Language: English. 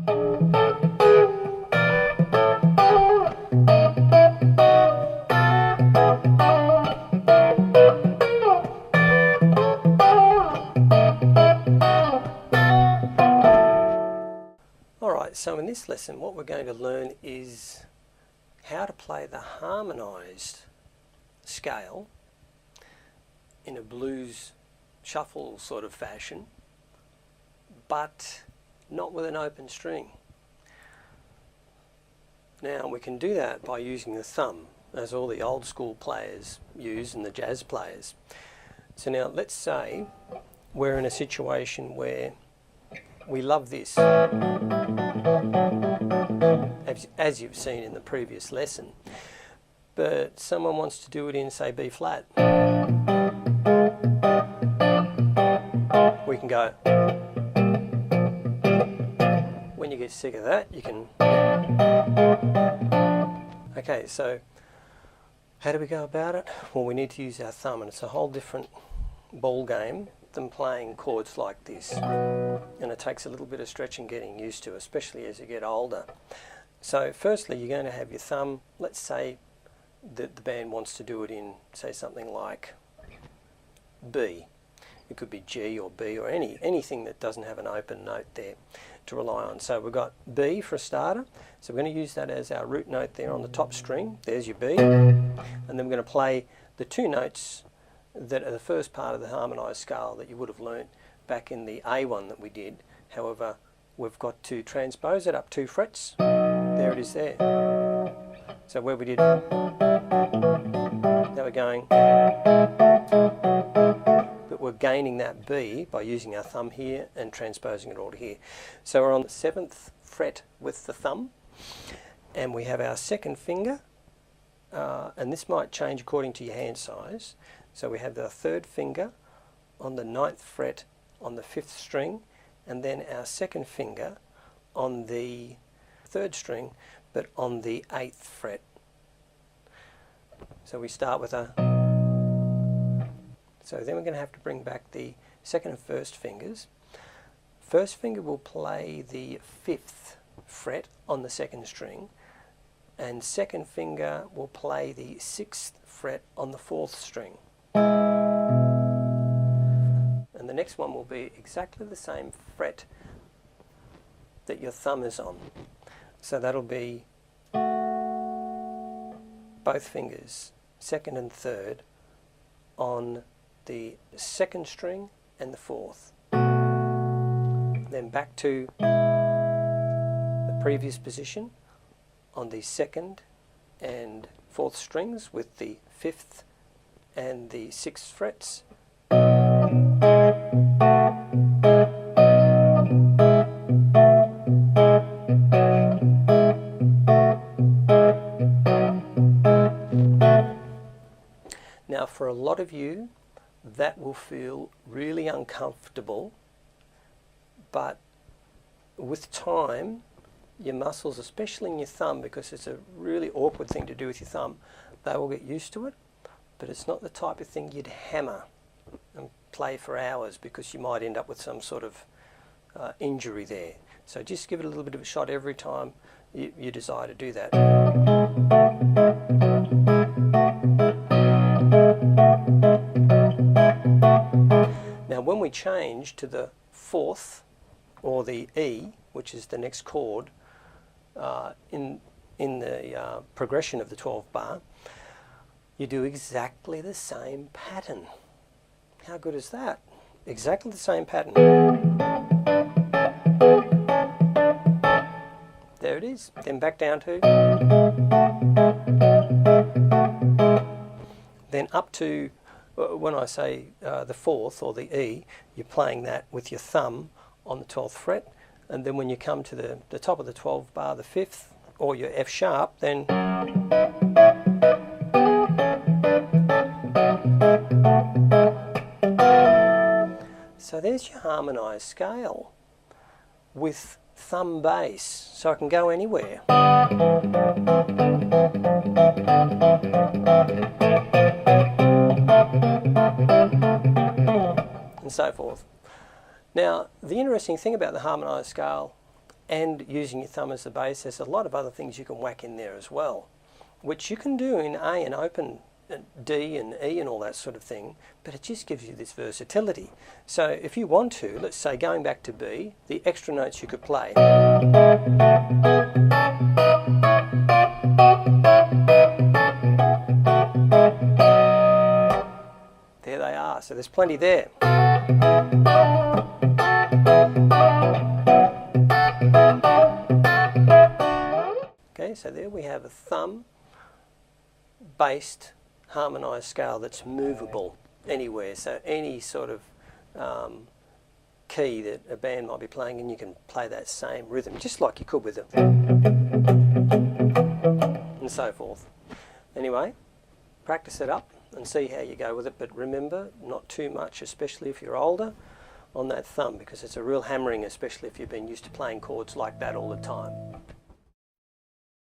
Alright, so in this lesson what we're going to learn is how to play the harmonized scale in a blues shuffle sort of fashion, but not with an open string. Now we can do that by using the thumb, as all the old school players use and the jazz players. So now let's say we're in a situation where we love this, as you've seen in the previous lesson, but someone wants to do it in, say, B flat. We can go. When you get sick of that, you can. Okay, so how do we go about it? Well, we need to use our thumb, and it's a whole different ball game than playing chords like this, and it takes a little bit of stretching getting used to, especially as you get older. So firstly, you're going to have your thumb. Let's say that the band wants to do it in, say, something like B. It could be G or B or anything that doesn't have an open note there to rely on. So we've got B for a starter, so we're going to use that as our root note there on the top string. There's your B, and then we're going to play the two notes that are the first part of the harmonized scale that you would have learnt back in the A one that we did. However, we've got to transpose it up 2 frets. There it is there. So where we did, now we're going, but we're gaining that B by using our thumb here and transposing it all to here. So we're on the 7th fret with the thumb, and we have our second finger, and this might change according to your hand size. So we have the 3rd finger on the 9th fret on the 5th string, and then our second finger on the 3rd string, but on the 8th fret. So we start with a. So then we're going to have to bring back the 2nd and 1st fingers. 1st finger will play the 5th fret on the 2nd string, and 2nd finger will play the 6th fret on the 4th string. And the next one will be exactly the same fret that your thumb is on. So that'll be both fingers, 2nd and 3rd, on the 2nd string and the 4th. Then back to the previous position on the 2nd and 4th strings with the 5th and the 6th frets. Now, for a lot of you, that will feel really uncomfortable, but with time, your muscles, especially in your thumb, because it's a really awkward thing to do with your thumb, they will get used to it. But it's not the type of thing you'd hammer and play for hours, because you might end up with some sort of injury there. So just give it a little bit of a shot every time you desire to do that. Now when we change to the 4th or the E, which is the next chord in the progression of the 12 bar, you do exactly the same pattern. How good is that? Exactly the same pattern. There it is. Then back down to. Then up to, when I say the 4th or the E, you're playing that with your thumb on the 12th fret. And then when you come to the top of the 12 bar, the 5th, or your F sharp, then. So there's your harmonized scale with thumb bass, so I can go anywhere. And so forth. Now, the interesting thing about the harmonized scale and using your thumb as the bass, there's a lot of other things you can whack in there as well, which you can do in A and open D and E and all that sort of thing, but it just gives you this versatility. So if you want to, let's say going back to B, the extra notes you could play. There they are, so there's plenty there. Okay, so there we have a thumb-based harmonized scale that's movable anywhere. So any sort of key that a band might be playing, and you can play that same rhythm, just like you could with it, and so forth. Anyway, practice it up and see how you go with it, but remember, not too much, especially if you're older, on that thumb, because it's a real hammering, especially if you've been used to playing chords like that all the time.